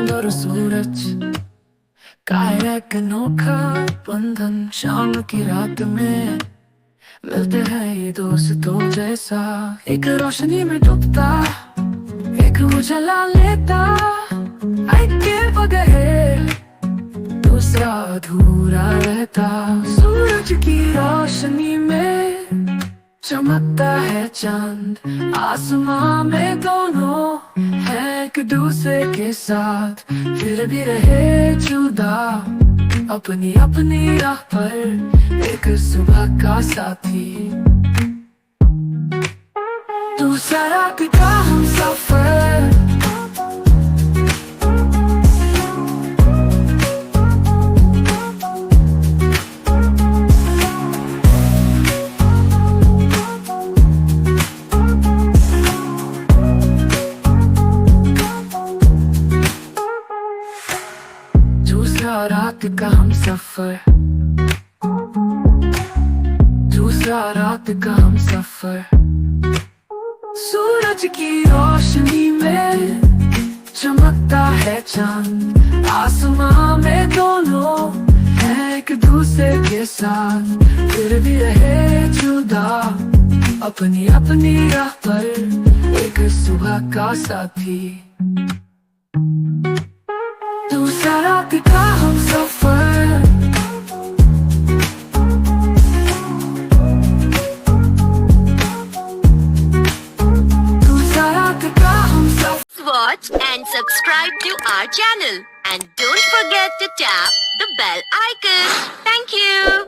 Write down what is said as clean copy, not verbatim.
चांद और सूरज का एक अनोखा बंधन, शाम की रात में मिलते हैं ये दोस्तों जैसा। एक रोशनी में डूबता, एक उजला लेता, एक के बगैर दूसरा अधूरा रहता। सूरज की रोशनी में चमकता है चांद, आसमां में दोनों है एक दूसरे के साथ, फिर भी रहे जुदा अपनी अपनी राह पर, एक सुबह का साथी दूसरा रात का हम सफर। दूसरा रात का हम सफर, दूसरा रात का हम सफर। सूरज की रोशनी में चमकता है चांद, आसमां में दोनों है एक दूसरे के साथ, फिर भी रहे जुदा अपनी अपनी राह पर, एक सुबह का साथी दूसरा रात का हम सफर। दूसरा रात का हम सफर। Watch and subscribe to our channel and don't forget to tap the bell icon. Thank you.